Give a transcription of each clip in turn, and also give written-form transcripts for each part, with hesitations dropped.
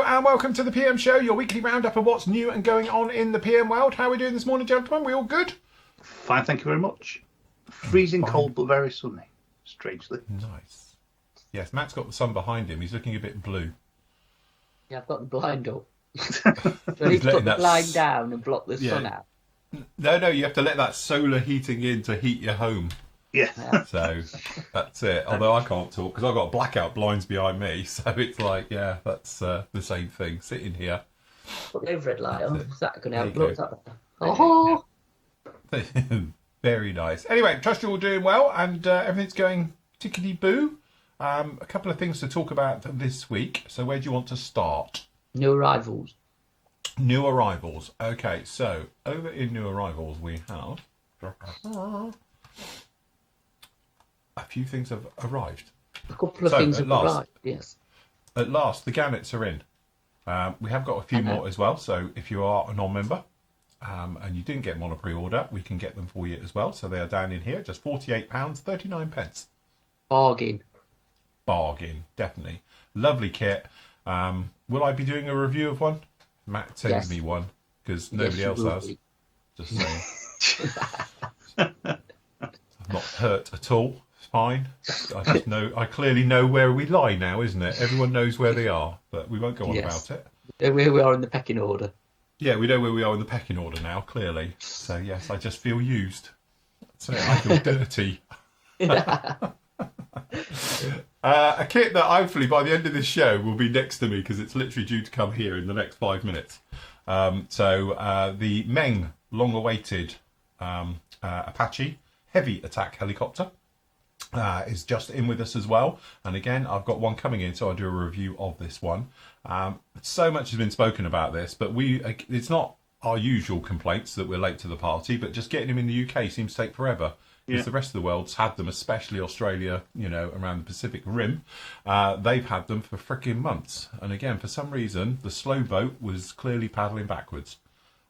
and welcome to the PM Show, your weekly roundup of what's new and going on in the PM world. How are we doing this morning, gentlemen? We all good? Fine, thank you very much. Freezing cold, but very sunny, strangely. Nice. Yes, Matt's got the sun behind him. He's looking a bit blue. Yeah, I've got the blind up. So I need to put the blind down and block the sun out. No, you have to let that solar heating in to heat your home. Yeah. So that's it. Although I can't talk because I've got blackout blinds behind me. So it's like, yeah, that's the same thing. Sitting here. Put the overhead light on. Is that going to help? There you Look, is that better? Oh! Very nice. Anyway, trust you're all doing well and everything's going tickety-boo. A couple of things to talk about this week. So where do you want to start? New arrivals. New arrivals. Okay, so over in new arrivals we have a few things have arrived. A couple of things have arrived, yes. At last, the gannets are in. We have got a few more as well, so if you are a non-member and you didn't get them on a pre-order, we can get them for you as well. So they are down in here, just £48.39. Bargain, definitely. Lovely kit. Will I be doing a review of one? Matt sends me one, because nobody else has. Just saying. I'm not hurt at all. It's fine. I clearly know where we lie now, isn't it? Everyone knows where they are, but we won't go on about it. Where we are in the pecking order. Yeah, we know where we are in the pecking order now, clearly. So, yes, I just feel used. So I feel dirty. A kit that hopefully by the end of this show will be next to me because it's literally due to come here in the next 5 minutes. The Meng long-awaited Apache heavy attack helicopter is just in with us as well. And again, I've got one coming in, so I'll do a review of this one. So much has been spoken about this, but it's not our usual complaints that we're late to the party, but just getting them in the UK seems to take forever. Because the rest of the world's had them, especially Australia, around the Pacific Rim. They've had them for frickin' months. And again, for some reason, the slow boat was clearly paddling backwards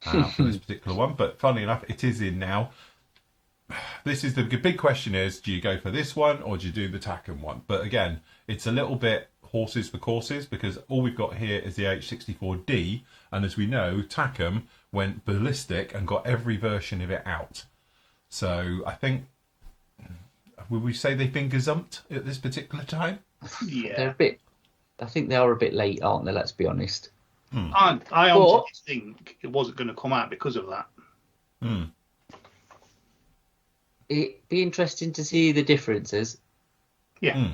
for this particular one. But funnily enough, it is in now. This is the big question is, do you go for this one or do you do the Takom one? But again, it's a little bit horses for courses because all we've got here is the H64D. And as we know, Takom went ballistic and got every version of it out. So I think, would we say they've been gazumped at this particular time? Yeah. I think they are a bit late, aren't they? Let's be honest. I honestly think it wasn't going to come out because of that. It'd be interesting to see the differences. Yeah.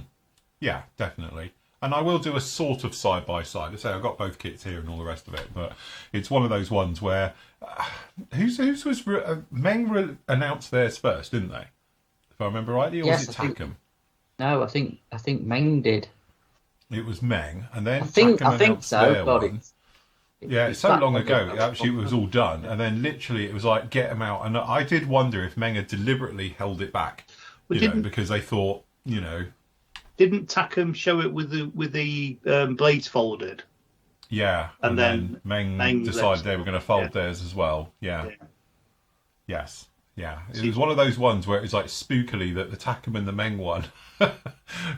Yeah, definitely. And I will do a sort of side-by-side. I say I've got both kits here and all the rest of it, but it's one of those ones where Meng announced theirs first, didn't they? If I remember rightly, or was it Takom? No, I think Meng did. It was Meng, and then I think so. Their one. It's so long ago. Actually, it was all done, and then literally it was like get them out. And I did wonder if Meng had deliberately held it back, because they thought, Didn't Takom show it with the blades folded? Yeah, and then Meng decided they were going to fold theirs as well. Yeah. Yes. Yeah. It was one of those ones where it was like spookily that the Takom and the Meng one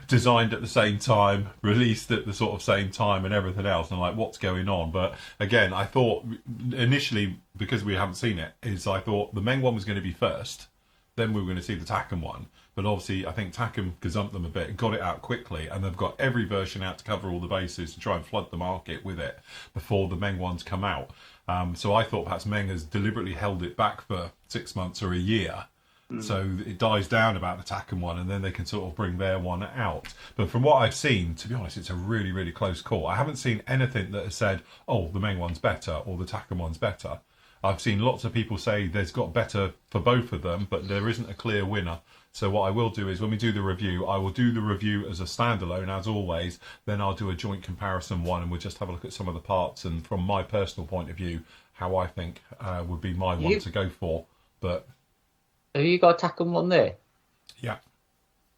designed at the same time, released at the sort of same time and everything else. And like, what's going on? But again, I thought initially, because we haven't seen it, I thought the Meng one was going to be first. Then we were going to see the Takom one. But obviously, I think Takom gazumped them a bit, got it out quickly, and they've got every version out to cover all the bases to try and flood the market with it before the Meng ones come out. So I thought perhaps Meng has deliberately held it back for 6 months or a year. So it dies down about the Takom one, and then they can sort of bring their one out. But from what I've seen, to be honest, it's a really, really close call. I haven't seen anything that has said, oh, the Meng one's better or the Takom one's better. I've seen lots of people say there's got better for both of them, but there isn't a clear winner. So what I will do is when we do the review, I will do the review as a standalone, as always. Then I'll do a joint comparison one, and we'll just have a look at some of the parts. And from my personal point of view, how I think would be my one to go for. But have you got a Takom one there? Yeah.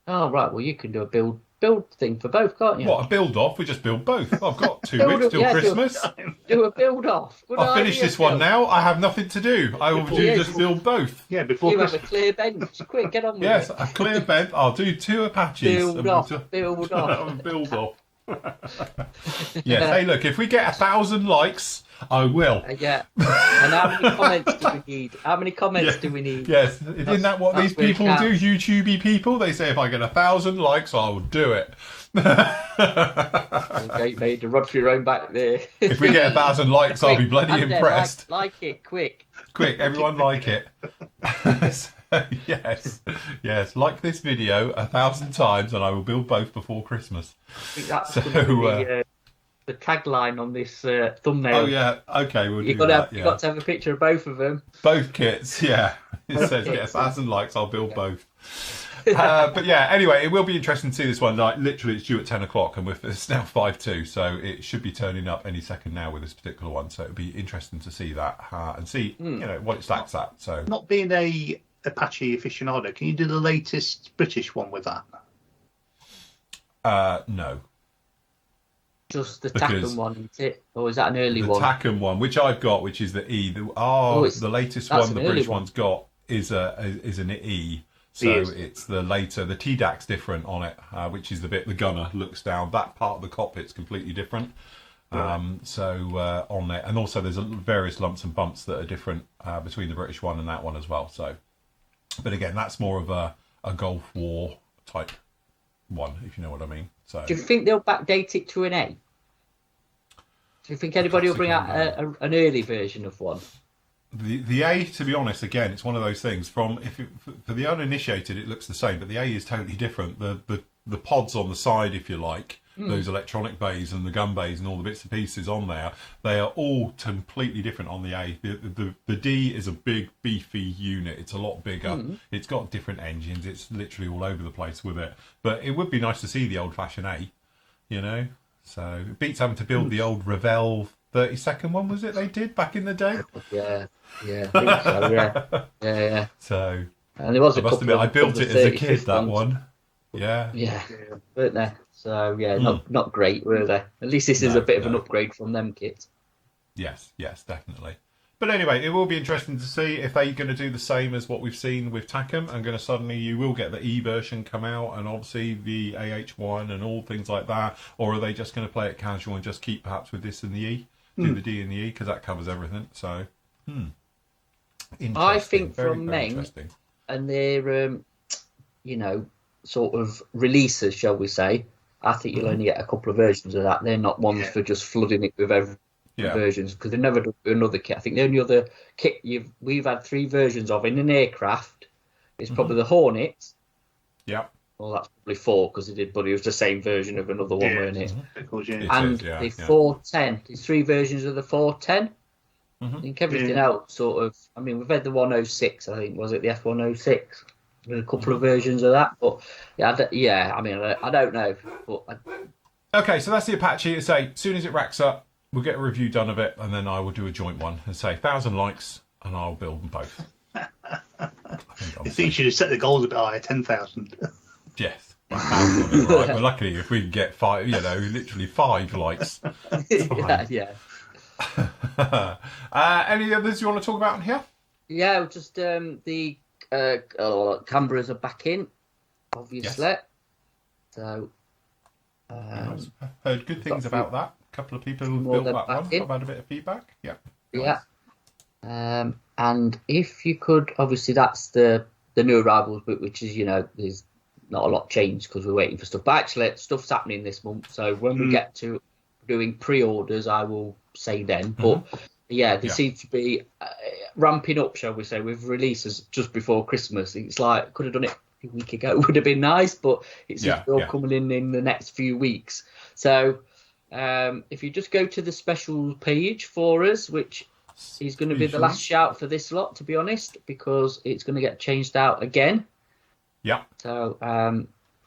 Oh, right. Well, you can do a build thing for both, can't you? What, a build off? We just build both. I've got 2 weeks till Christmas. Do a build off. I'll finish this one now. I have nothing to do. I will just build both. Yeah, before you have a clear bench. Quick, get on with it. Yes, a clear bench. I'll do 2 Apaches. Build off. Build off. Yes. Hey, look, if we get 1,000 likes, I will. Yeah. And how many comments do we need? How many comments do we need? Yes. Isn't that what these people do? YouTubey people? They say if I get 1,000 likes, I will do it. Okay, made to rod for your own back there. If we get 1,000 likes, I'll be bloody impressed. Like it, quick. Quick, everyone like it. So, yes, like this video 1,000 times, and I will build both before Christmas. I think that's the tagline on this thumbnail. Oh yeah, okay, we'll do that. You've got to have a picture of both of them. Both kits, yeah. It says get 1,000 likes, I'll build both. But yeah, anyway, it will be interesting to see this one. Like literally, it's due at 10 o'clock, and it's now 5:02, so it should be turning up any second now with this particular one. So it'll be interesting to see that and see what it stacks at. So not being a Apache aficionado, can you do the latest British one with that? No. Just the Takum one, is it? Or is that an early one? The Takum one, which I've got, which is the E. The latest one the British one's got is an E. So it's the later, the TDAC's different on it, which is the bit the gunner looks down. That part of the cockpit's completely different. On there, and also there's various lumps and bumps that are different between the British one and that one as well. So, but again, that's more of a Gulf War type one, if you know what I mean. So, do you think they'll backdate it to an A? Do you think anybody will bring out an early version of one? The A, to be honest, again, it's one of those things. For the uninitiated, it looks the same, but the A is totally different. The pods on the side, if you like, those electronic bays and the gun bays and all the bits and pieces on there, they are all completely different on the A. The D is a big, beefy unit. It's a lot bigger. It's got different engines. It's literally all over the place with it. But it would be nice to see the old-fashioned A, you know? So it beats having to build the old Revell 30-second one, was it, they did back in the day? Yeah, I think so, yeah. So, and there was I must admit, I built it as a kid, that one. Yeah, weren't they? So not great, were they? At least this is a bit of an upgrade from them kits. Yes, definitely. But anyway, it will be interesting to see if they're going to do the same as what we've seen with Takum, and going to suddenly you will get the E version come out, and obviously the AH1 and all things like that, or are they just going to play it casual and just keep perhaps with this and the E, do the D and the E, because that covers everything. So, I think very, from very Meng and their, sort of releases, shall we say, I think you'll only get a couple of versions of that. They're not ones for just flooding it with every versions, because they've never done another kit. I think the only other kit we've had 3 versions of in an aircraft is probably the Hornet. Yeah. Well, that's probably 4 because it was the same version of another one, weren't it? And the 410. There's 3 versions of the 410. I think everything else sort of. I mean, we've had the 106. I think was it the F106? With a couple of versions of that, but I mean, I don't know. But okay, so that's the Apache. As soon as it racks up, we'll get a review done of it, and then I will do a joint one and say 1,000 likes, and I'll build them both. I think you should have set the goals a bit higher, 10,000. Yes. Right. Well, luckily, if we can get 5, literally 5 likes. yeah. Any others you want to talk about in here? Yeah, just the Canberras are back in, obviously. Yes. So, I've heard good things about that. A couple of people who built that one. I've had a bit of feedback. Yeah. Yeah. And if you could, obviously, that's the new arrivals book, which is, there's not a lot changed because we're waiting for stuff. But actually, stuff's happening this month. So when we get to doing pre-orders, I will say then. But they seem to be ramping up, shall we say, with releases just before Christmas. It's like, could have done it a week ago. It would have been nice, but it's still coming in the next few weeks. So if you just go to the special page for us, which is going to be the last shout for this lot, to be honest, because it's going to get changed out again. Yeah. So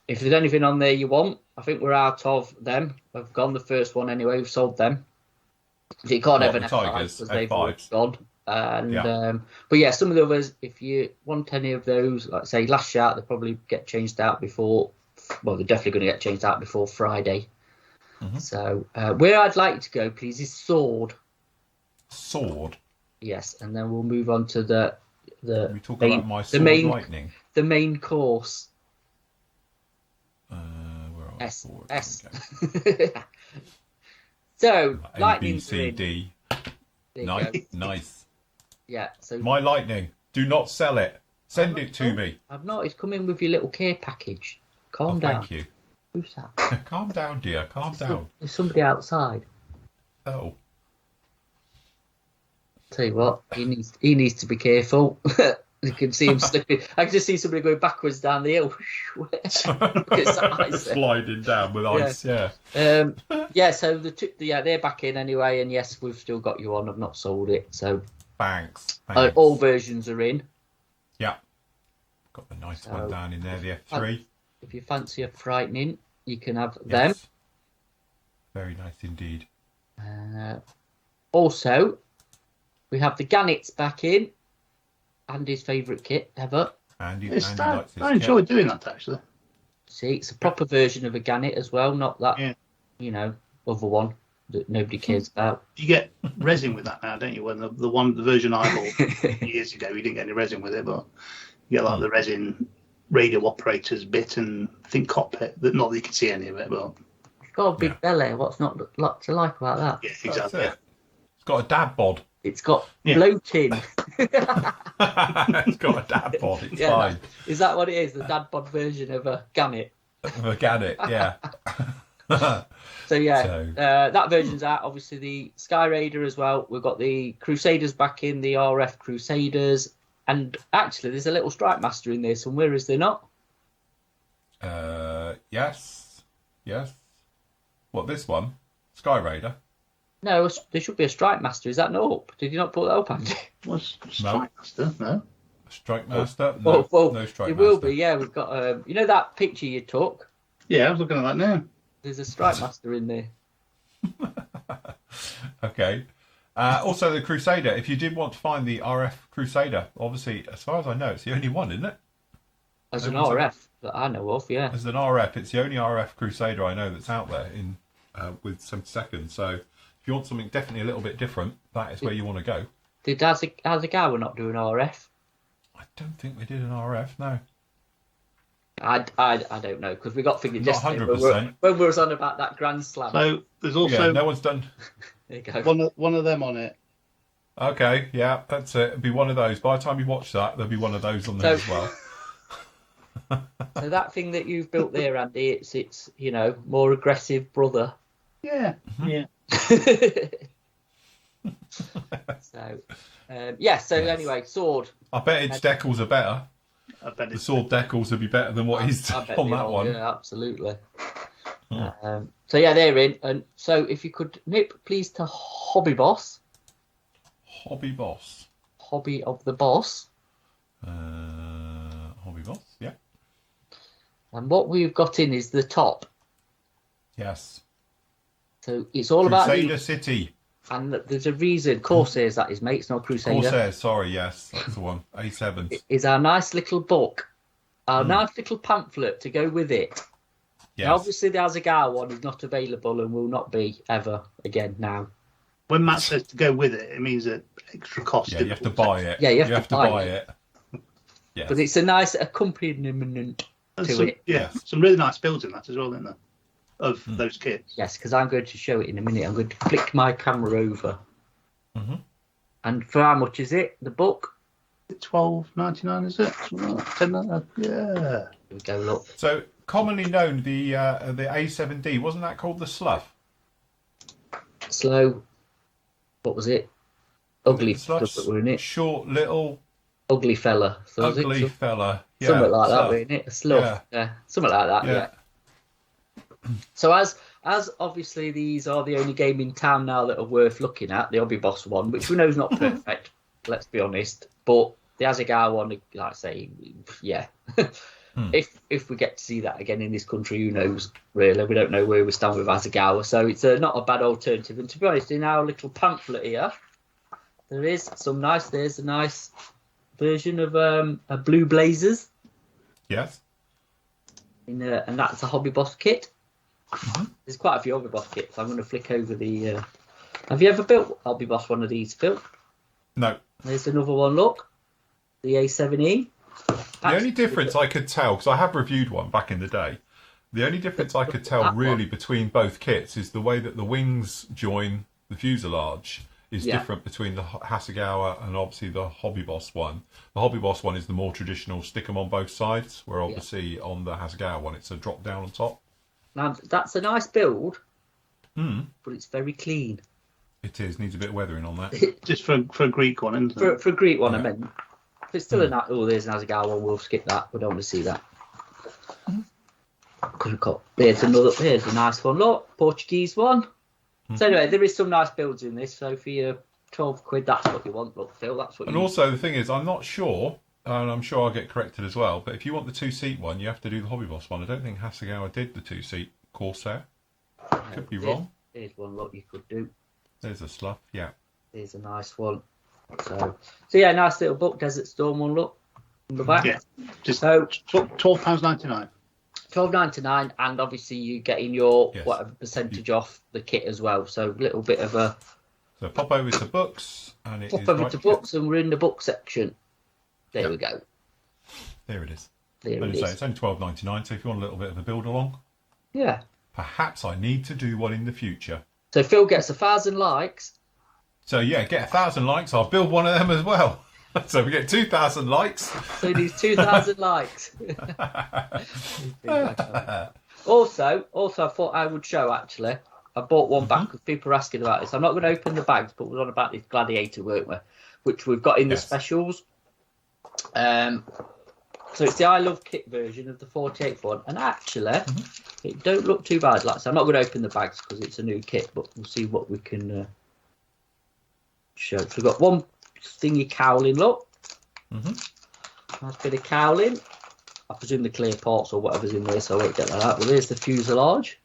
if there's anything on there you want, I think we're out of them. We've gone the first one anyway. We've sold them. So you can't have an F5 because they've all gone. And but yeah, some of the others, if you want any of those, like say last shout, they'll probably get changed out before. Well, they're definitely going to get changed out before Friday. So where I'd like to go, please, is Sword. Sword. Yes, and then we'll move on to the we talk about my Sword Lightning. The main course. Where are S. forward. S. Okay. So, A, lightning. B, C, D. Nice. Yeah. So My lightning. Do not sell it. Send it to me. I've not. It's come in with your little care package. Calm down. Thank you. Who's that? Calm down, dear. Calm down. There's somebody outside. Oh. Tell you what, he needs to be careful. You can see him slipping. I can just see somebody going backwards down the hill. Sliding down with ice, yeah. Yeah, so they're back in anyway, and yes, we've still got you on. I've not sold it, so Thanks. all versions are in. Yeah. Got the nice one down in there, the F3. If you fancy a frightening, you can have them. Very nice indeed. Also, we have the Gannets back in. Andy's favourite kit ever. Andy likes this I enjoy doing that, actually. See, it's a proper version of a Gannet as well, not that, other one that nobody cares about. You get resin with that now, don't you? When the version I bought years ago, you didn't get any resin with it, but you get like the resin radio operator's bit and I think cockpit. Not that you can see any of it, but it's got a big belly. What's not a lot to like about that? Yeah, exactly. It's got a dad bod. It's got bloating. It's got a dad bod. It's fine. Is that what it is? The dad bod version of a Gannet? Of a Gannet, yeah. So that version's out. Obviously the Sky Raider as well. We've got the Crusaders back in, the RF Crusaders, and actually there's a little Strike Master in there somewhere, is there not? Yes. What, this one? Sky Raider? No, there should be a Strike Master. Is that not up? Did you not put that up, Andy? What's Strike Master? No. Strike Master? No, no Strike Master. It will be, yeah. We've got, you know that picture you took? Yeah, I was looking at that now. There's a Strike Master in there. Okay. Also, the Crusader. If you did want to find the RF Crusader, obviously, as far as I know, it's the only one, isn't it? As an RF that I know of, yeah. As an RF, it's the only RF Crusader I know that's out there in with 70 seconds. So if you want something definitely a little bit different, that is where you want to go. Did Hasegawa not do an RF? I don't think they did an RF, no. I don't know, because we got figured Not yesterday 100%. when we was on about that Grand Slam. So there's also no one's done. There you go. one of them on it. Okay, yeah, that's it. It'll be one of those. By the time you watch that, there'll be one of those on there as well. So that thing that you've built there, Andy, it's more aggressive brother. Yeah, yeah. So anyway, sword. I bet its decals are better. I bet the sword decals would be better than what he's on that one. Yeah, absolutely. They're in. And so if you could nip, please, to Hobby Boss. Hobby Boss. Hobby of the Boss. Hobby Boss, yeah. And what we've got in is the top. Yes. So it's all about Crusader City. And there's a reason. Corsairs, that is, mate. It's not Crusader. Corsairs, sorry, yes. That's the one. A7s. It is our nice little book. Our nice little pamphlet to go with it. Yes. Now, obviously, the Hasegawa one is not available and will not be ever again now. When Matt says to go with it, it means an extra cost. Yeah, you have to buy it. Yeah, you have to buy it. Yes. But it's a nice accompaniment to it. Yeah, some really nice builds in that as well, isn't there? Of those kits. Yes, because I'm going to show it in a minute. I'm going to flick my camera over. Mm-hmm. And for how much is it, the book? $12.99, is it? $10.99? Yeah. Here we go, look. So, commonly known, the A7D, wasn't that called the Slough? Slow. What was it? Ugly stuff that were in it. Short, little... Ugly fella. So ugly fella. Yeah, something like that, wasn't it? A slough. Yeah. Something like that, yeah. So as obviously these are the only game in town now that are worth looking at, the Hobby Boss one, which we know is not perfect, let's be honest, but the Hasegawa one, like I say, yeah. If we get to see that again in this country, who knows, really. We don't know where we stand with Hasegawa, so it's not a bad alternative. And to be honest, in our little pamphlet here, there's a nice version of a Blue Blazers. Yes. And that's a Hobby Boss kit. There's quite a few Hobby Boss kits. I'm going to flick over the... Have you ever built Hobby Boss one of these, Phil? No. There's another one, look. The A7E. The only difference I could tell, because I have reviewed one back in the day, The only difference I could tell really between both kits is the way that the wings join the fuselage is different between the Hasegawa and obviously the Hobby Boss one. The Hobby Boss one is the more traditional stick 'em on both sides, where obviously on the Hasegawa one it's a drop down on top. Now that's a nice build, but it's very clean. It is, needs a bit of weathering on that. Just for a Greek one, isn't it? For a Greek one, I meant. If it's still a nice, there's an Hasegawa one, we'll skip that. We don't want to see that. Because we've got, here's a nice one, look, Portuguese one. So anyway, there is some nice builds in this, so for your 12 quid, that's what you want, look, Phil, that's what you want. And also, the thing is, I'm not sure, and I'm sure I'll get corrected as well, but if you want the 2-seat one, you have to do the Hobby Boss one. I don't think Hasegawa did the 2-seat Corsair. Could be wrong. Here's one, look, you could do. There's a Slough, yeah. Here's a nice one. So yeah, nice little book, Desert Storm one, look, on the back. Yeah, just so £12.99. £12.99, and obviously you getting your whatever percentage off the kit as well. So a little bit of a. So pop over to books, and books, and we're in the book section. There we go. There it is. There it is. It's only £12.99. So if you want a little bit of a build along, perhaps I need to do one in the future. So Phil gets 1,000 likes. So yeah, get 1,000 likes. I'll build one of them as well. So we get 2,000 likes. So he needs 2,000 likes. Also, I thought I would show, actually. I bought one back because people are asking about this. I'm not going to open the bags, but we're on about this Gladiator, weren't we? Which we've got in the specials. So it's the I Love Kit version of the 48th one. And actually, it don't look too bad. Like, so I'm not going to open the bags because it's a new kit, but we'll see what we can show. So we've got one thingy cowling, look. Nice bit of cowling. I presume the clear parts or whatever's in there, so I won't get that out. Well, there's the fuselage.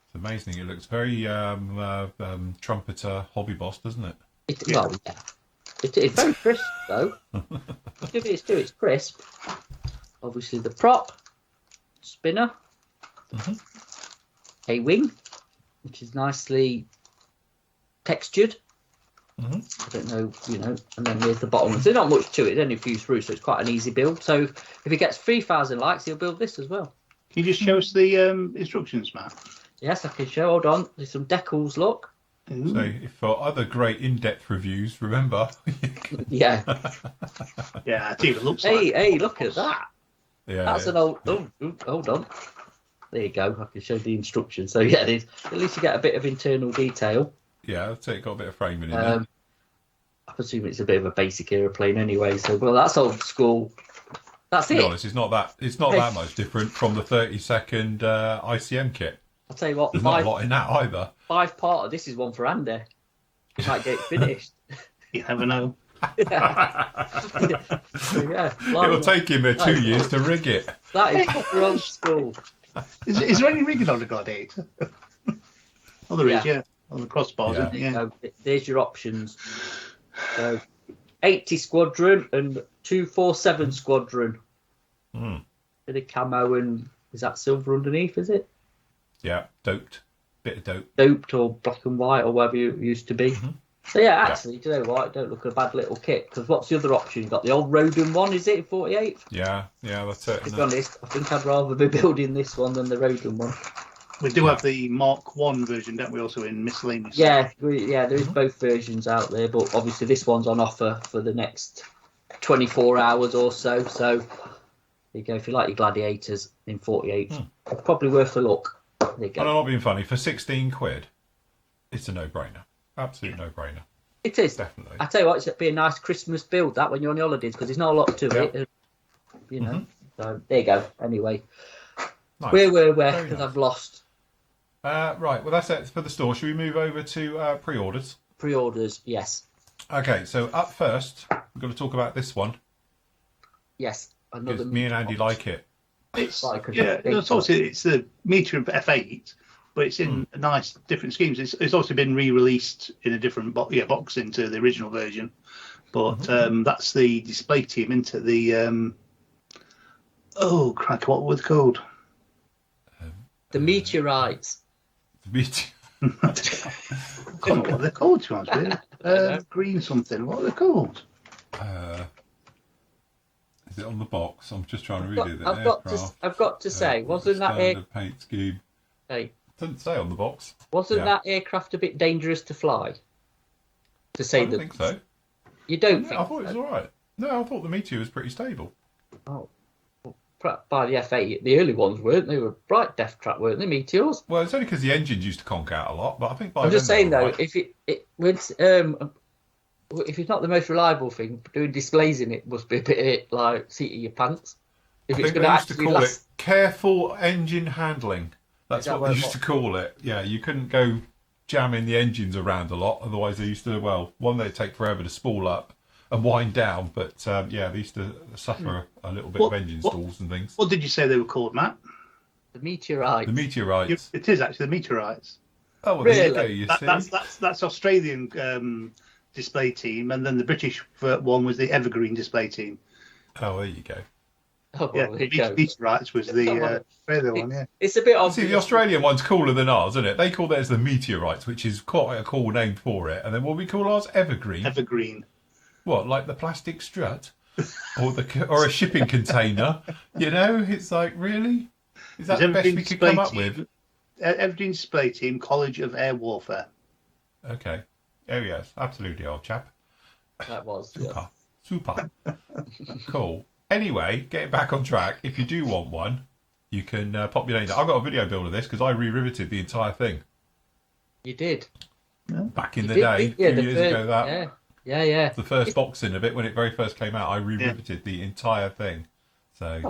It's amazing. It looks very trumpeter Hobby Boss, doesn't it? It's very crisp, though. It's crisp. Obviously, the prop, spinner, a wing, which is nicely textured. I don't know, and then there's the bottom. There's not much to it, it's only a few through, so it's quite an easy build. So if he gets 3,000 likes, he'll build this as well. Can you just show us the instructions, Matt? Yes, I can show. Hold on. There's some decals, look. Ooh. So for other great in-depth reviews, remember. Yeah, it even looks like. Hey, look at that. Yeah, that's an old. Oh, hold on. There you go. I can show the instructions. So yeah, at least you get a bit of internal detail. Yeah, I'd say it got a bit of framing in there. I presume it's a bit of a basic aeroplane anyway. So that's old school. That's it. To be honest, it's not that much different from the 30-second ICM kit. I'll tell you what. There's not a lot in that either. 5-parter. This is one for Andy. He might get it finished. You never know. It'll take him 2 years to rig it. That is proper old school. Is there any rigging on the Gladiator? Oh, there is, yeah. On the crossbars, yeah. So there's your options. So 80 Squadron and 247 Squadron. Bit of camo, and is that silver underneath, is it? Yeah, doped. Bit of dope. Doped or black and white or whatever it used to be. So yeah, actually, do you know what? It don't look a bad little kit, because what's the other option? You've got the old Rodin one, is it, 48? Yeah, that's it. To be honest, I think I'd rather be building this one than the Rodin one. We do have the Mark 1 version, don't we, also in miscellaneous? Yeah, there is both versions out there, but obviously this one's on offer for the next 24 hours or so. So there you go. If you like your Gladiators in 48, it's probably worth a look. There you go. And I'm not being funny. For 16 quid, it's a no-brainer. Absolute no-brainer. It is. Definitely. I tell you what, it'd be a nice Christmas build, that, when you're on the holidays, because there's not a lot to it. So there you go. Anyway, nice. Where were we? Because I've lost. Right, well, that's it for the store. Should we move over to pre-orders? Pre-orders, yes. Okay, so up first, we've got to talk about this one. Yes. Because me and Andy like it. It's the Meteor F8, but it's in nice different schemes. It's also been re-released in a different box into the original version. But that's the display team into the... oh, crack, what was it called? The Meteorites. I don't know what they're called, to be honest with you. Green something. What are they called? Is it on the box? I'm just trying to read it. I've got to say, wasn't that standard paint scheme? Hey, Doesn't say on the box. wasn't that aircraft a bit dangerous to fly? To say I don't think so. You don't think? I thought it was all right. No, I thought the Meteor was pretty stable. Oh, well, by the F8, the early ones weren't. They were bright death trap, weren't they? Meteors. Well, it's only because the engines used to conk out a lot, but I think by I'm just saying though, right. if it's not the most reliable thing, doing displays in it must be a bit like seat of your pants. If I it's think going they to used to call it careful engine handling. That's what they used to call it. Yeah, you couldn't go jamming the engines around a lot, otherwise they used to, they'd take forever to spool up and wind down, but they used to suffer a little bit of engine stalls and things. What did you say they were called, Matt? The meteorites. The meteorites. It is actually the meteorites. Oh, well, really? there you go, you see. That's Australian display team, and then the British one was the Evergreen display team. Oh, there you go. Oh, well, there you go. Meteorites was the Australian one, yeah. It's a bit obvious. See, the Australian one's cooler than ours, isn't it? They call theirs the meteorites, which is quite a cool name for it. And then what we call ours? Evergreen. Evergreen. What, like the plastic strut? or a shipping container? You know, it's like, really? Is that the best we could come up with? Evergreen display team, College of Air Warfare. Okay. Oh, yes, absolutely, old chap. That was. Super. Cool. Anyway, getting back on track, if you do want one, you can pop your name down. I've got a video build of this because I re-riveted the entire thing. You did? Back in the day, a few years ago. Yeah. The first boxing of it, when it very first came out, I re-riveted the entire thing. So,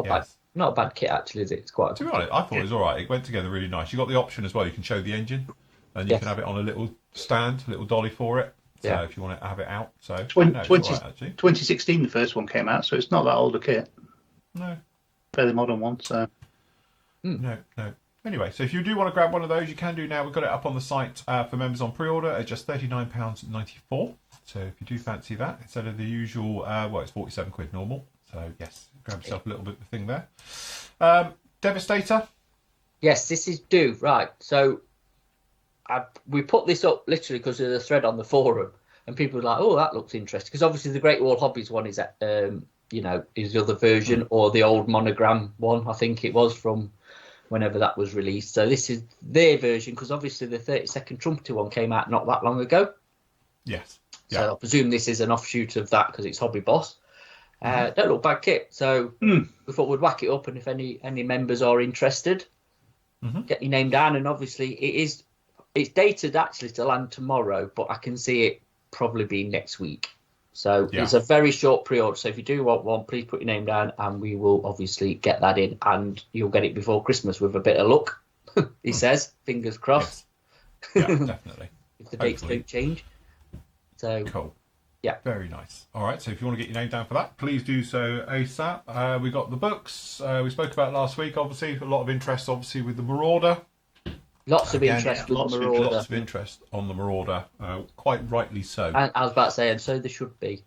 Not a bad kit, actually, is it? It's quite. To be honest, I thought it was all right. It went together really nice. You got the option as well. You can show the engine, and you can have it on a little stand, a little dolly for it. So if you want to have it out. So 2016, the first one came out, so it's not that old a kit. No. Fairly modern one. So. No. Anyway, so if you do want to grab one of those, you can do now. We've got it up on the site for members on pre-order at just £39.94. So if you do fancy that, instead of the usual, it's £47 normal. So yes, grab yourself a little bit of a thing there. Devastator. Yes, this is due. Right. So we put this up literally because of the thread on the forum, and people were like, "Oh, that looks interesting." Because obviously the Great Wall Hobbies one is is the other version or the old monogram one. I think it was from whenever that was released. So this is their version because obviously the 30-second trumpeter one came out not that long ago. Yes. So I presume this is an offshoot of that because it's Hobby Boss. Don't look bad kit. So we thought we'd whack it up, and if any members are interested, get your name down. And obviously it's dated actually to land tomorrow, but I can see it probably being next week. So it's a very short pre-order. So if you do want one, please put your name down, and we will obviously get that in, and you'll get it before Christmas with a bit of luck. He says, fingers crossed. Yes. Yeah, definitely. If the dates don't change. So cool. Yeah. Very nice. All right, so if you want to get your name down for that, please do so ASAP. We got the books we spoke about last week, obviously. A lot of interest, obviously, with the Marauder. Lots of interest with the Marauder. Lots of interest on the Marauder, quite rightly so. And I was about to say, and so there should be.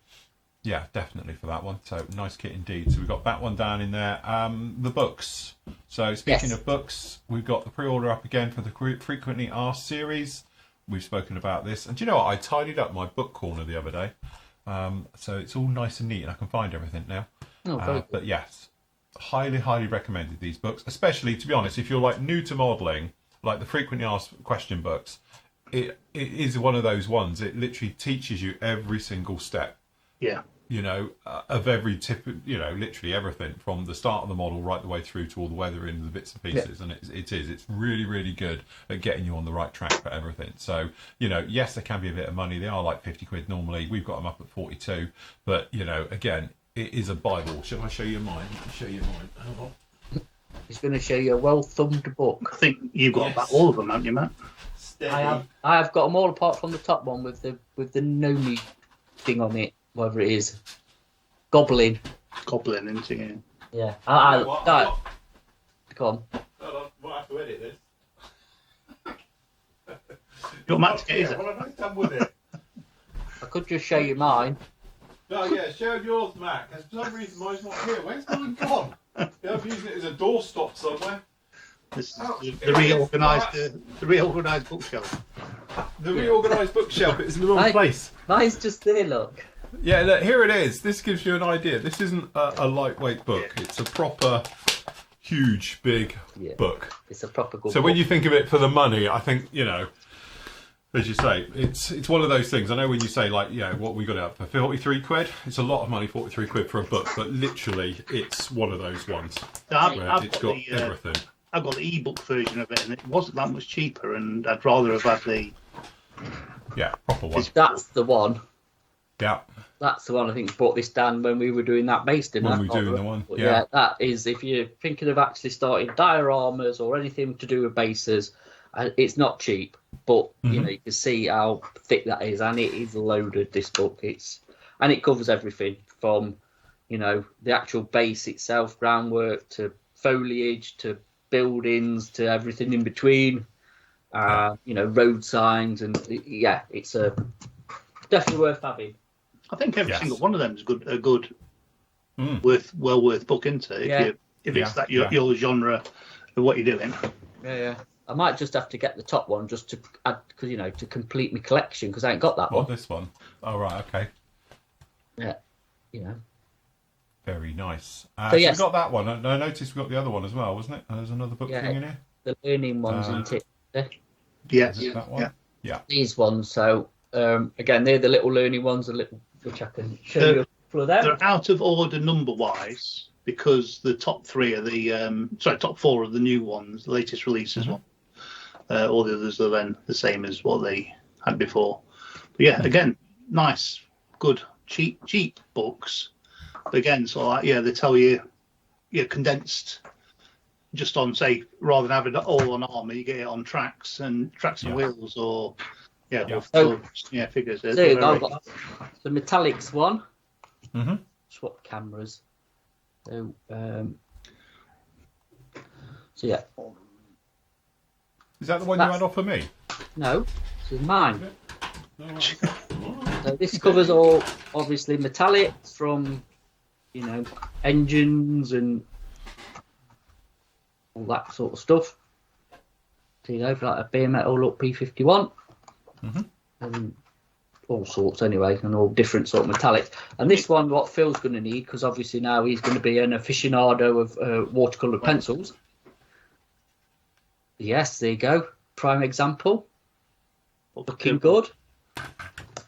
Yeah, definitely for that one. So nice kit indeed. So we've got that one down in there. The books. So speaking of books, we've got the pre-order up again for the Frequently Asked series. We've spoken about this. And do you know what? I tidied up my book corner the other day. So it's all nice and neat and I can find everything now. But yes, highly recommended these books. Especially, to be honest, if you're like new to modelling, like the Frequently Asked question books, it is one of those ones. It literally teaches you every single step. Yeah. Of every tip, literally everything from the start of the model right the way through to all the weathering and the bits and pieces. Yeah. And it's really good at getting you on the right track for everything. So, yes, there can be a bit of money. They are like £50 normally. We've got them up at 42. But, again, it is a Bible. Shall I show you mine? Hold on. He's going to show you a well-thumbed book. I think you've got about all of them, haven't you, Matt? Steady. I have got them all apart from the top one with the Nomi thing on it. Whatever it is, Goblin, isn't it? Yeah. Go on. Hold on, we'll have to edit this. You want Matt to get his? What have I done with it? I could just show you mine. No, yeah, show yours, Matt. Because for some reason mine's not here. Where's mine gone? I'm using it as a doorstop somewhere. The reorganised bookshelf. The reorganised bookshelf. It's in the wrong place. Mine's just there. Look. Yeah, look, here it is. This gives you an idea. This isn't a lightweight book. It's a proper, huge, big book. It's a proper good So book. when you think of it for the money, I think, as you say, it's one of those things. I know when you say, like, what we got it up for, 43 quid? It's a lot of money, 43 quid for a book, but literally, it's one of those ones where it's got everything. I've got the ebook version of it, and it wasn't that much cheaper, and I'd rather have had the... Yeah, proper one. That's the one. Yeah. That's the one I think brought this down when we were doing that base dinner. When we were doing the one, yeah. That is, if you're thinking of actually starting dioramas or anything to do with bases, it's not cheap, but you can see how thick that is, and it is loaded. This book, and it covers everything from the actual base itself, groundwork to foliage to buildings to everything in between. Road signs, and it's definitely worth having. I think every single one of them is well worth book into if it's that your genre of what you're doing. Yeah. I might just have to get the top one just to add, because to complete my collection, because I ain't got that one. This one. Oh, right, okay. Yeah. Very nice. So we got that one. I noticed we got the other one as well, wasn't it? There's another book thing in here. The learning ones, isn't it? Yes. That one? Yeah. These ones. So again, they're the little learning ones, which I can show you a couple of them. They're out of order number wise because the top three are top four are the new ones, the latest releases one. All the others are then the same as what they had before. But again, nice, good, cheap books. But again, they tell you, condensed. Just on, say, rather than having it all on armour, you get it on tracks and wheels, or figures. So I've got the metallics one. Swap cameras. So yeah. Is that the one you had off for me? No, this is mine. So this covers all, obviously, metallics from, engines and all that sort of stuff. So, like a bare metal look P51 and all sorts anyway, and all different sort of metallics. And this one, what Phil's going to need, because obviously now he's going to be an aficionado of watercolour pencils. Yes, there you go. Prime example. Looking good.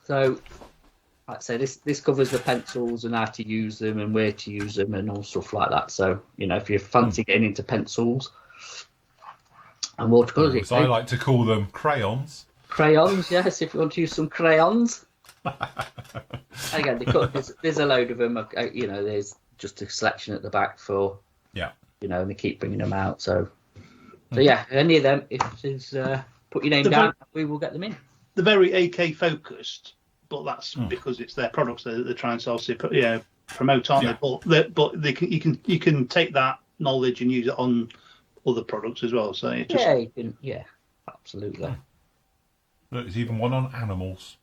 So, like I say, this covers the pencils and how to use them and where to use them and all stuff like that. So, if you fancy getting into pencils and watercolours. As I like to call them, crayons. Crayons, yes, if you want to use some crayons. Again, there's a load of them. There's just a selection at the back for, and they keep bringing them out. So any of them, if it's put your name down, we will get them in. They're very AK focused, but that's because it's their products that they're trying to promote, aren't they? But you can take that knowledge and use it on other products as well. So it just... you can, absolutely. Look, there's even one on animals.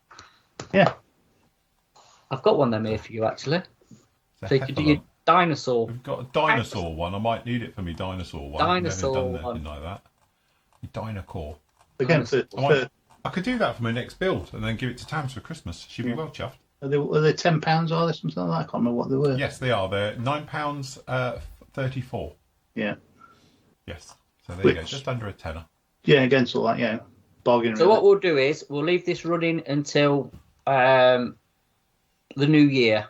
Yeah, I've got one of them here for you actually. So you could do your dinosaur. We've got a dinosaur one. I might need it for me dinosaur one. Dinosaur I've never done one. anything like that. Dinosaur. Again, I could do that for my next build and then give it to Tams for Christmas. She'd be well chuffed. Are they £10? Are they something like that? I can't remember what they were. Yes, they are. They're £9.34. Yeah. Yes. So there you go. Just under a tenner. Yeah, again, sort of like, bargaining. So what we'll do is we'll leave this running until the new year.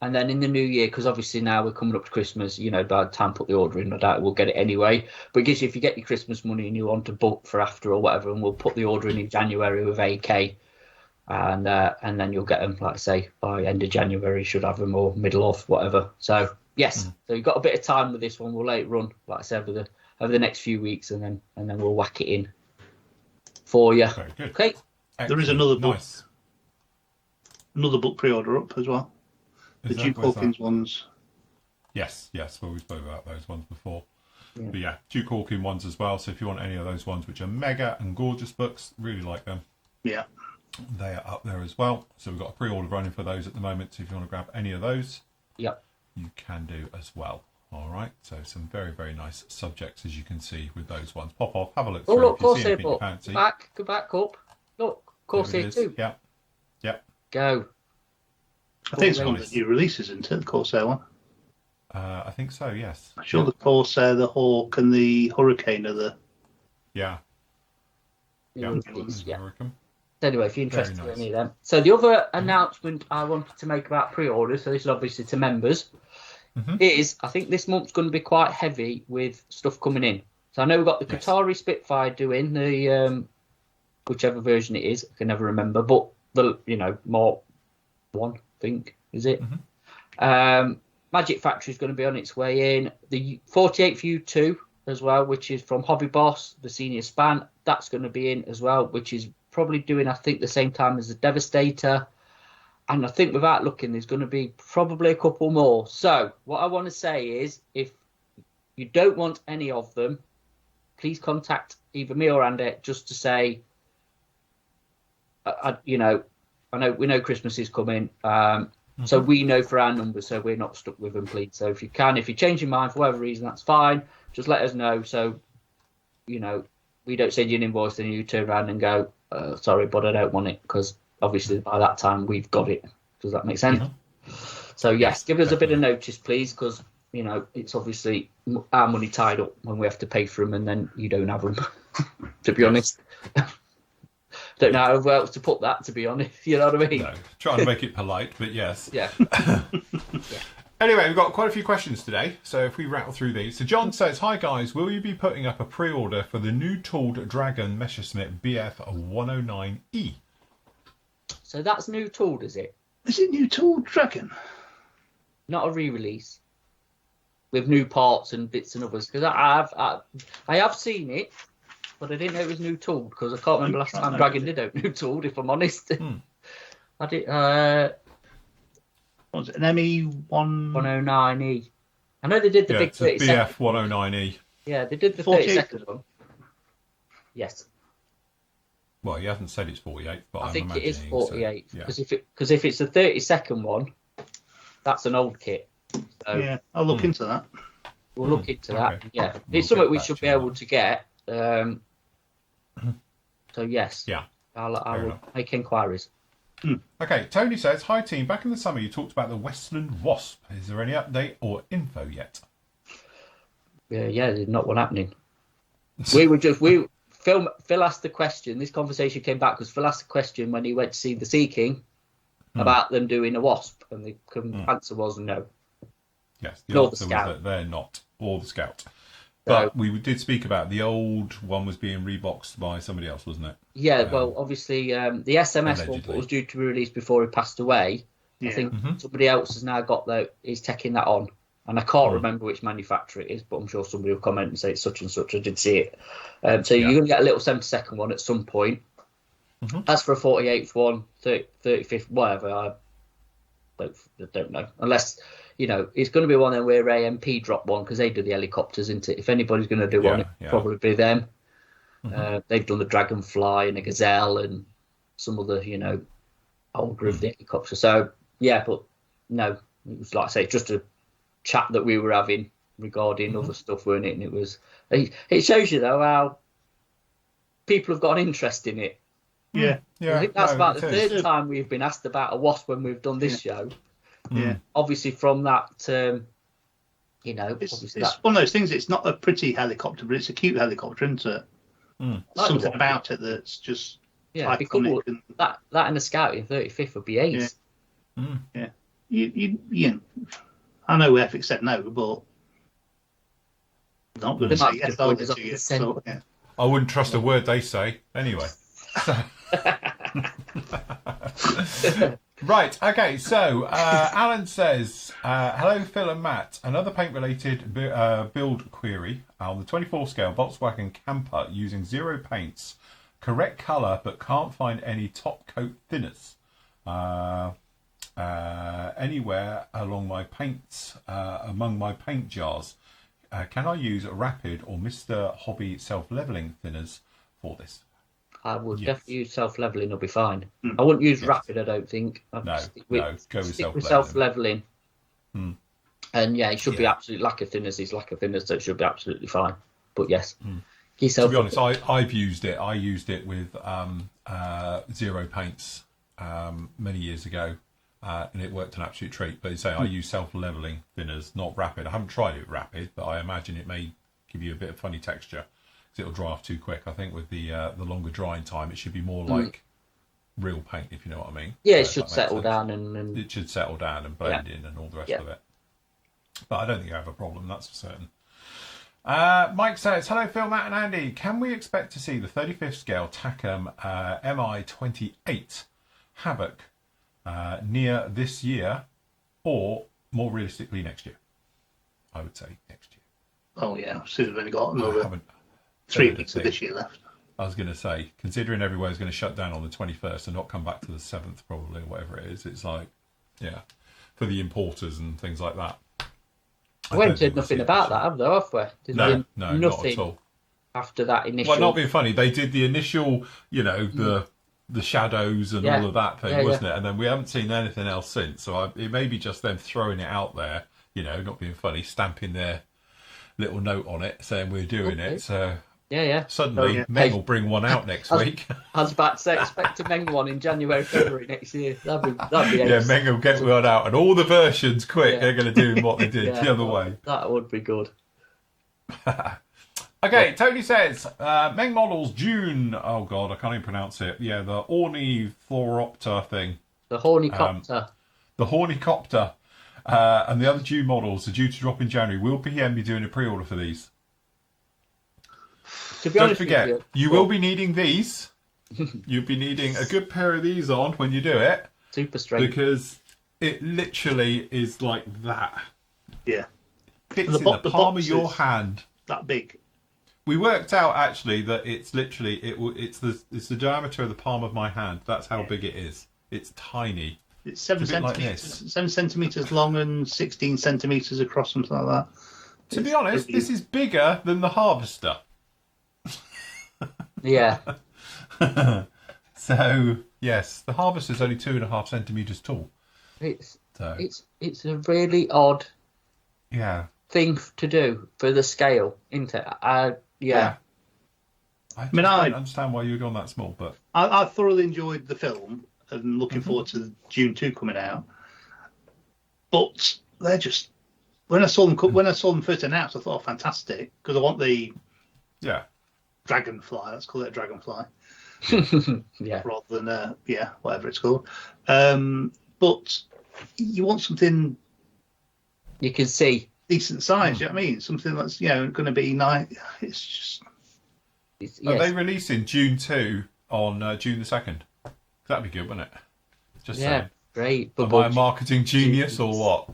And then in the new year, because obviously now we're coming up to Christmas, by the time put the order in, I doubt we'll get it anyway. But it gives you, if you get your Christmas money and you want to book for after or whatever, and we'll put the order in January with AK. And then you'll get them, like I say, by end of January, you should have them, or middle of, whatever. So, yes, so you've got a bit of time with this one. We'll let it run, like I said, over the next few weeks, and then we'll whack it in for you. Very good. Okay. Excellent. There is another book. Nice. Another book pre-order up as well. The Duke Hawkins ones. Yes. Well, we spoke about those ones before. Yeah. But Duke Hawkins ones as well. So if you want any of those ones, which are mega and gorgeous books, really like them. Yeah. They are up there as well. So we've got a pre-order running for those at the moment. So if you want to grab any of those, you can do as well. All right. So some very, very nice subjects, as you can see with those ones. Pop off, have a look through. Oh, look, if you see Corsair anything you book. fancy. Go back up. Look, Corsair too. Yep. Go. I think it's one of the new releases, isn't it? The Corsair one. I think so. Yes. I'm sure the Corsair, the Hawk, and the Hurricane are the. Yeah. Hurricane. Anyway, if you're interested in any of them. So the other announcement I wanted to make about pre-orders, so this is obviously to members, is I think this month's going to be quite heavy with stuff coming in. So I know we've got the Qatari Spitfire doing the whichever version it is, I can never remember, but the Mark 1, I think, is it? Magic Factory is going to be on its way in. The 48th U2 as well, which is from Hobby Boss, the senior span, that's going to be in as well, which is probably doing, I think, the same time as the Devastator. And I think without looking, there's going to be probably a couple more. So what I want to say is, if you don't want any of them, please contact either me or Andy just to say, we know Christmas is coming. So we know for our numbers, so we're not stuck with them, please. So if you change your mind for whatever reason, that's fine. Just let us know. So, we don't send you an invoice and you turn around and go, sorry, but I don't want it, because obviously by that time we've got it. Does that make sense? So yes, give us a bit of notice, please, because it's obviously our money tied up when we have to pay for them, and then you don't have them. To be honest, don't know how else to put that. To be honest, you know what I mean? No, trying to make it polite, but yes. Yeah. Anyway, we've got quite a few questions today, so if we rattle through these. So John says, hi guys, will you be putting up a pre-order for the new tooled Dragon Messerschmitt BF109E? So that's new tooled, is it? Is it new tooled Dragon? Not a re-release with new parts and bits and others, because I have seen it, but I didn't know it was new tooled, because I can't remember last time Dragon did out new tooled, if I'm honest. I did. What was it, an ME1? 109E. I know they did the big 30 BF 109E. Yeah, they did the 30-second one. Yes. Well, he hasn't said it's 48, but I think it is 48. Because so, if it's a 30-second one, that's an old kit. So yeah, I'll look into that. We'll look into that. Okay. Yeah, it's something we should be able to get. So yes. Yeah. I will make inquiries. Okay, Tony says, hi team, back in the summer you talked about the Westland Wasp. Is there any update or info yet? Yeah, there's not one happening. Phil asked the question, this conversation came back because Phil asked the question when he went to see the Sea King about them doing a Wasp, and the answer was no. Yes, the answer was that they're not, or the Scout. But we did speak about the old one was being reboxed by somebody else, wasn't it? Yeah, well, obviously, the SMS one was due to be released before he passed away. Yeah. I think somebody else has now is taking that on. And I can't remember which manufacturer it is, but I'm sure somebody will comment and say it's such and such. I did see it. So you're going to get a little 70-second one at some point. As for a 48th one, 35th, whatever, I don't know. Unless... it's going to be one of where AMP drop one, because they do the helicopters, isn't it? If anybody's going to do one, it'll probably be them. They've done the Dragonfly and a Gazelle and some other, older of the helicopter. So, yeah, but no, it was like I say, just a chat that we were having regarding other stuff, weren't it? And it shows you, though, how people have got an interest in it. Yeah. I think that's about the third time we've been asked about a Wasp when we've done this show. Yeah. Obviously, from that, it's one of those things. It's not a pretty helicopter, but it's a cute helicopter, isn't it? Something about it that's just iconic. That and the Scout in 35th would be ace. Yeah. You I know Epic said no, but I'm not going to say yes. I'll to you. So, yeah. I wouldn't trust a word they say anyway. Right, okay, so Alan says, hello Phil and Matt, another paint-related build query on the 24 scale Volkswagen Camper using 0 paints, correct colour but can't find any top coat thinners anywhere along my paints, among my paint jars. Can I use Rapid or Mr. Hobby self-levelling thinners for this? I would definitely use self-levelling, it'll be fine. I wouldn't use Rapid, I don't think. Go with self-levelling. And yeah, it should be absolutely lacquer thinners is lacquer thinners, so it should be absolutely fine. But yes. To be honest, I've used it. I used it with 0 paints many years ago. and it worked an absolute treat. But you say I use self-leveling thinners, not rapid. I haven't tried it with rapid, but I imagine it may give you a bit of funny texture because it'll dry off too quick. I think with the longer drying time, it should be more like real paint, if you know what I mean. Yeah, it should settle down and it should settle down and blend in and all the rest of it. But I don't think you have a problem, that's for certain. Mike says, hello Phil, Matt and Andy. Can we expect to see the 35th scale Takom MI28 Havoc near this year or more realistically next year? I would say next year. Oh yeah, soon we've only got another 3 weeks of this year left. I was going to say, considering everywhere's going to shut down on the 21st and not come back to the 7th probably, or whatever it is, it's like, for the importers and things like that. We haven't said nothing about that, have we? No, not at all. After that initial... Well, not being funny, they did the initial, the shadows and all of that thing, wasn't it? And then we haven't seen anything else since. So it may be just them throwing it out there, not being funny, stamping their little note on it, saying we're doing it. So... Suddenly, Meng will bring one out next week. I was about to say, expect a Meng one in January, February next year. That'd be yeah, Meng will get one out, and all the versions quick. They're going to do what they did the other way. That would be good. Okay, Tony says Meng models June. Oh God, I can't even pronounce it. Yeah, the ornithopter thing. The hornicopter. The hornicopter, and the other June models are due to drop in January. Will PM be doing a pre-order for these? Don't forget, you will be needing these. You'll be needing a good pair of these on when you do it. Super strength. Because it literally is like that. Yeah. Fits in the palm of your hand. That big. We worked out actually that it's literally it's the diameter of the palm of my hand. That's how big it is. It's tiny. It's 7 centimeters. Like 7 centimeters long and 16 centimeters across, something like that. To be honest, this is bigger than the Harvester. Yeah. So yes, the Harvester is only 2.5 centimeters tall. It's a really odd thing to do for the scale, isn't it? I don't understand why you've gone that small, but I thoroughly enjoyed the film and looking forward to June 2 coming out. But they're just when I saw them first announced, I thought, oh, fantastic, because I want the dragonfly. Let's call it a dragonfly. Rather than whatever it's called. But you want something you can see decent size. You know what I mean? Something that's going to be nice. It's just. Are they releasing June 2 on June the 2nd? That'd be good, wouldn't it? Just saying. Great. Am I a marketing genius or what?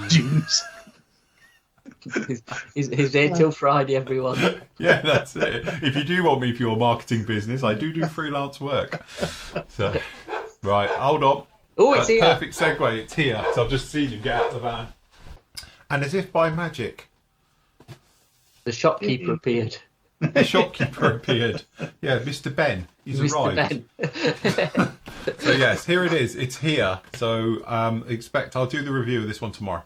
Genius. He's there till Friday, everyone. Yeah, that's it. If you do want me for your marketing business, I do freelance work. So, right, hold on. Oh, it's here. Perfect segue. It's here. So I've just seen you get out of the van. And as if by magic, the shopkeeper appeared. The shopkeeper appeared. Yeah, Mr. Ben. He's arrived. Ben. So yes, here it is. It's here. So I'll do the review of this one tomorrow.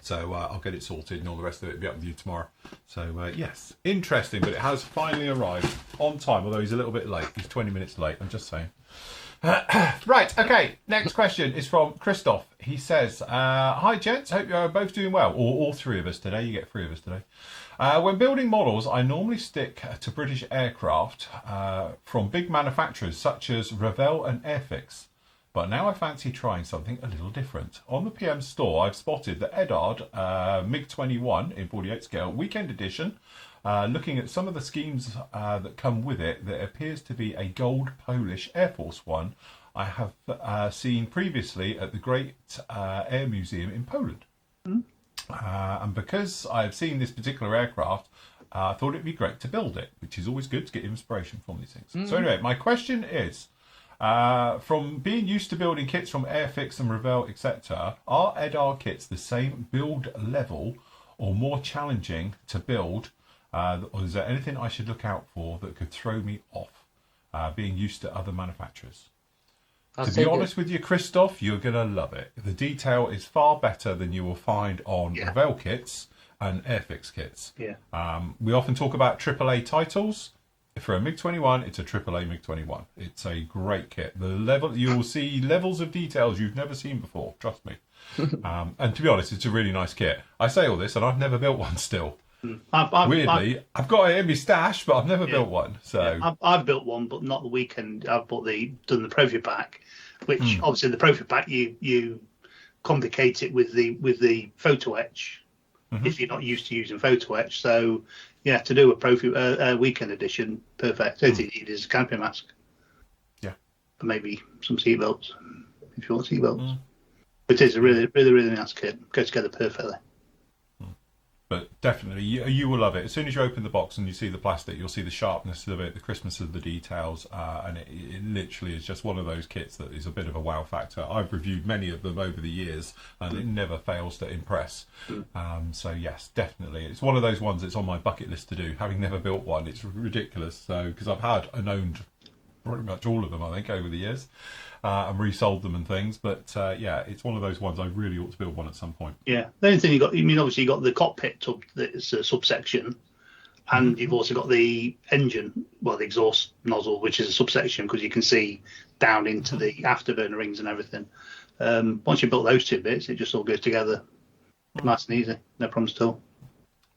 So I'll get it sorted and all the rest of it will be up with you tomorrow. So yes, interesting, but it has finally arrived on time, although he's a little bit late. He's 20 minutes late, I'm just saying. Right, okay, next question is from Christoph. He says, hi gents, hope you're both doing well, or all three of us today. You get 3 of us today. When building models, I normally stick to British aircraft from big manufacturers such as Revell and Airfix. But now I fancy trying something a little different. On the PM store, I've spotted the Edard MiG-21 in 48 scale weekend edition. Looking at some of the schemes that come with it, there appears to be a gold Polish Air Force One I have seen previously at the Great Air Museum in Poland. And because I have seen this particular aircraft, I thought it'd be great to build it, which is always good to get inspiration from these things. So anyway, my question is, from being used to building kits from Airfix and Revell, etc., are Edar kits the same build level or more challenging to build? Or is there anything I should look out for that could throw me off being used to other manufacturers? To be honest with you, Christoph, you're going to love it. The detail is far better than you will find on Revell kits and Airfix kits. We often talk about AAA titles. For a MiG-21, it's a AAA MiG-21. It's a great kit. The level you'll see levels of details you've never seen before. Trust me. And to be honest, it's a really nice kit. I say all this, and I've never built one still. Weirdly, I've got it in my stash, but I've never built one. So I've built one, but not the weekend. I've done the Profi Pack, which obviously the Profi Pack you complicate it with the photo etch if you're not used to using photo etch. So yeah, to do a weekend edition, perfect. The only thing you need is a camping mask. Yeah, and maybe some seatbelts if you want seatbelts. It is a really, really, really nice kit. Goes together perfectly. But definitely, you will love it. As soon as you open the box and you see the plastic, you'll see the sharpness of it, the crispness of the details, and it literally is just one of those kits that is a bit of a wow factor. I've reviewed many of them over the years, and it never fails to impress. So yes, definitely, it's one of those ones that's on my bucket list to do. Having never built one, it's ridiculous. So because I've had and owned pretty much all of them, I think, over the years. And resold them and things, but yeah, it's one of those ones I really ought to build one at some point. Yeah, the only thing obviously you got the cockpit tub that's a subsection, and you've also got the engine, well, the exhaust nozzle, which is a subsection because you can see down into the afterburner rings and everything. Once you built those two bits, it just all goes together, nice and easy, no problems at all.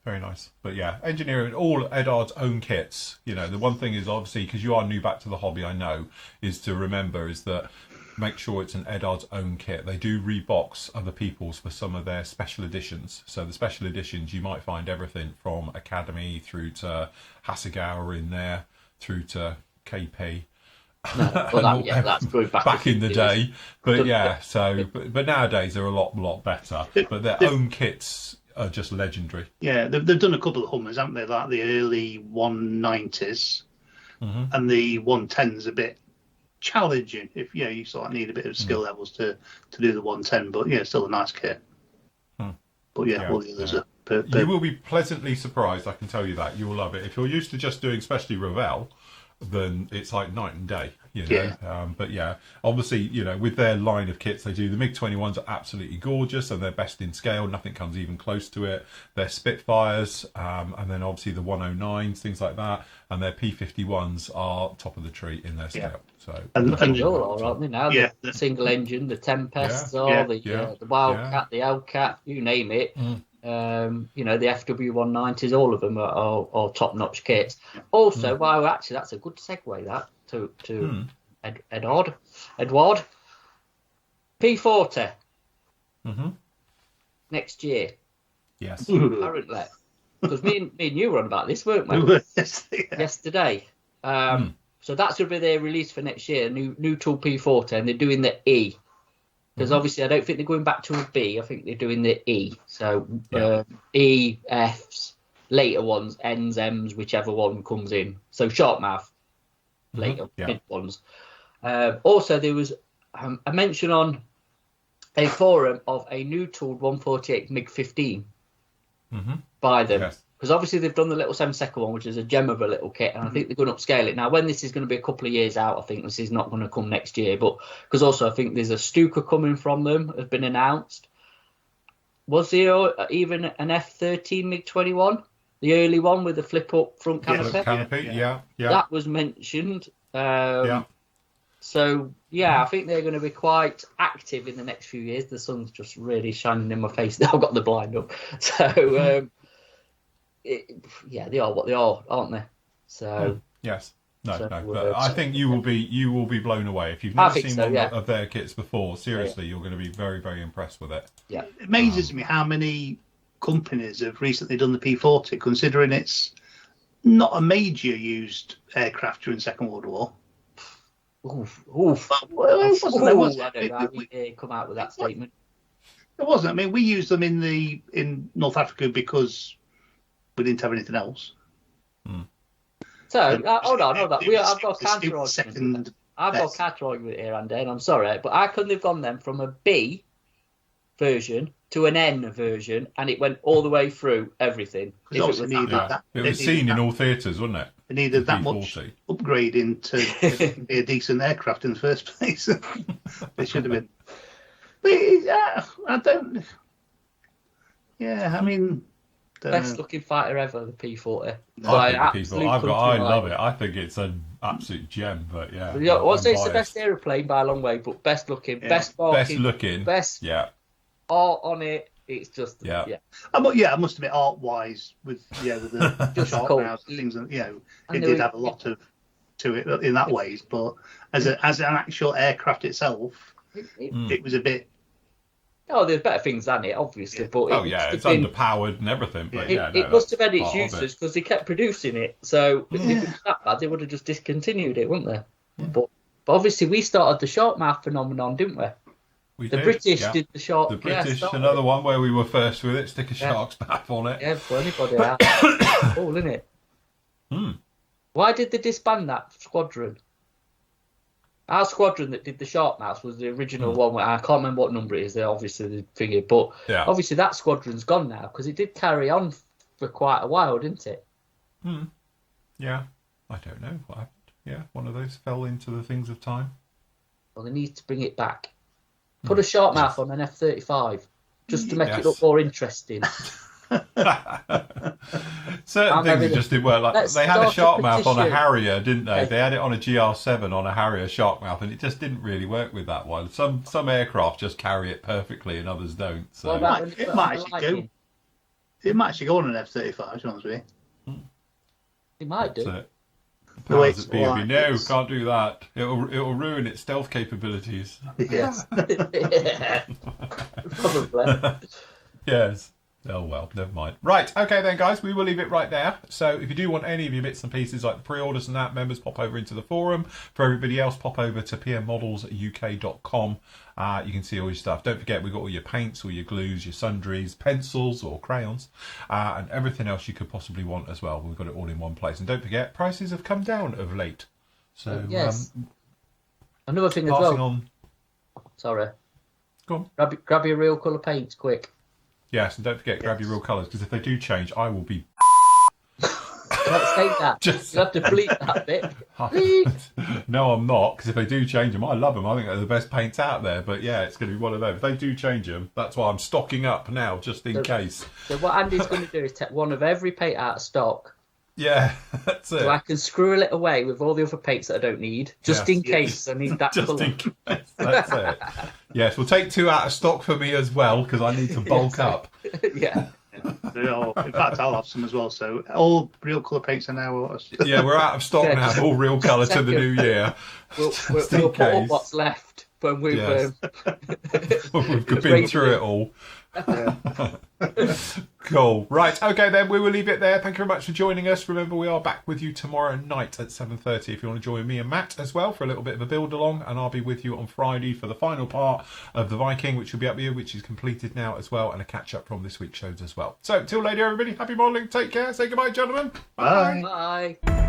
Very nice. But yeah, engineering, all Edard's own kits. You know, the one thing is obviously, because you are new back to the hobby, I know, is to remember is that make sure it's an Edard's own kit. They do rebox other people's for some of their special editions. So the special editions, you might find everything from Academy through to Hasegawa in there, through to KP. That's good back in the day. But yeah, so but nowadays they're a lot better. But their own kits are just legendary. Yeah, they've done a couple of Hummers, haven't they? Like the early 190s and the 110s a bit challenging. If you sort of need a bit of skill levels to do the 110, but yeah, still a nice kit. But yeah, all the others are. You will be pleasantly surprised. I can tell you that you will love it. If you're used to just doing especially Revell, then it's like night and day, you know. Yeah. But yeah, obviously, you know, with their line of kits, they do the MiG-21s are absolutely gorgeous and they're best in scale. Nothing comes even close to it. Their Spitfires, and then obviously the 109s, things like that, and their P51s are top of the tree in their scale. So and they're all right now. Yeah. The single engine, the Tempests, the Wildcat, the Hellcat, you name it. You know, the FW190s, all of them are top-notch kits. Also, well, actually, that's a good segue that to Edward P40 next year. Yes, apparently, because me and you were on about this, weren't we? Yesterday. So that's going to be their release for next year. New tool P40, and they're doing the E. Because obviously, I don't think they're going back to a B. I think they're doing the E. So E, Fs, later ones, Ns, Ms, whichever one comes in. So short math, later mid ones. Also, there was a mention on a forum of a new tooled 148 MiG-15 by them. Yes. Because obviously they've done the little 7-second one, which is a gem of a little kit, and I think they're going to upscale it. Now, when this is going to be a couple of years out, I think this is not going to come next year. But because also I think there's a Stuka coming from them, has been announced. Was there even an F-13 MiG-21? The early one with the flip-up front canopy? Yeah. That was mentioned. So, yeah, I think they're going to be quite active in the next few years. The sun's just really shining in my face. I've got the blind up. So... they are what they are, aren't they? So yes, but I think you will be blown away if you've never seen one of their kits before. Seriously, you're going to be very, very impressed with it. Yeah, it amazes me how many companies have recently done the P40, considering it's not a major used aircraft during the Second World War. Oof. I don't know how you come out with that statement. It wasn't. I mean, we used them in North Africa because we didn't have anything else. So hold on. I've got a counter argument. I've got a counter argument here, Andy, and I'm sorry, but I couldn't have gone then from a B version to an N version, and it went all the way through everything. It was seen in all theatres, wasn't it? It needed that much upgrading to be a decent aircraft in the first place. It should have been. But I don't. Yeah, I mean. Best looking fighter ever, the P40. I love it. I think it's an absolute gem. But yeah, I'd say it's the best aeroplane by a long way, but best looking, best marking, best art on it. It's just I must admit, art wise, with the sharp mouths and things, it did have a lot to it in that ways. But as an actual aircraft itself, it was a bit. Oh, there's better things than it, obviously. But it's underpowered and everything. But it must have had its uses because they kept producing it. So if it was that bad, they would have just discontinued it, wouldn't they? Yeah. But obviously, we started the sharp mouth phenomenon, didn't we? The British did the shark. The British, another one where we were first with it. Stick a shark's mouth on it. Yeah, for anybody else. Cool, isn't it? Why did they disband that squadron? Our squadron that did the shark mouth was the original one. Where I can't remember what number it is. They're obviously the thingy, but obviously that squadron's gone now because it did carry on for quite a while, didn't it? Yeah, I don't know what happened. Yeah, one of those fell into the things of time. Well, they need to bring it back. Put a shark mouth on an F-35 just to make it look more interesting. Certain things just didn't work. Like they had a shark mouth on a Harrier, didn't they? They had it on a GR7 on a Harrier shark mouth, and it just didn't really work with that one. Some aircraft just carry it perfectly, and others don't. So it might actually go on an F-35. To be honest with you, it might do. Powers that be, no, can't do that. It'll ruin its stealth capabilities. Yes. Probably. Yes. Oh well, never mind. Right, okay then guys, we will leave it right there. So if you do want any of your bits and pieces like the pre-orders and that, members pop over into the forum. For everybody else, pop over to pmmodelsuk.com. You can see all your stuff. Don't forget, we've got all your paints, all your glues, your sundries, pencils or crayons, and everything else you could possibly want as well. We've got it all in one place. And don't forget, prices have come down of late. So yes. Another thing as well. Sorry. Go on. Grab your real colour paints quick. Yes, and don't forget, grab your real colours, because if they do change, I will be... Let's say that. You'll have to bleep that bit. Bleep. No, I'm not, because if they do change them, I love them. I think they're the best paints out there. But yeah, it's going to be one of them. If they do change them, that's why I'm stocking up now, just in case. So what Andy's going to do is take one of every paint out of stock. Yeah, that's it. So I can squirrel it away with all the other paints that I don't need, just in case I need that just colour. In case. That's it. Yes, we'll take 2 out of stock for me as well, because I need to bulk up. Yeah. In fact, I'll have some as well. So all real colour paints are now. Yeah, we're out of stock now. All real colour to the new year. We'll put up what's left when we've we've been through it all. Cool. Right, okay then, we will leave it there. Thank you very much for joining us. Remember, we are back with you tomorrow night at 7:30 if you want to join me and Matt as well for a little bit of a build along, and I'll be with you on Friday for the final part of the Viking, which will be up here, which is completed now as well, and a catch up from this week's shows as well. So till later everybody, happy modelling, take care, say goodbye gentlemen. Bye. Bye.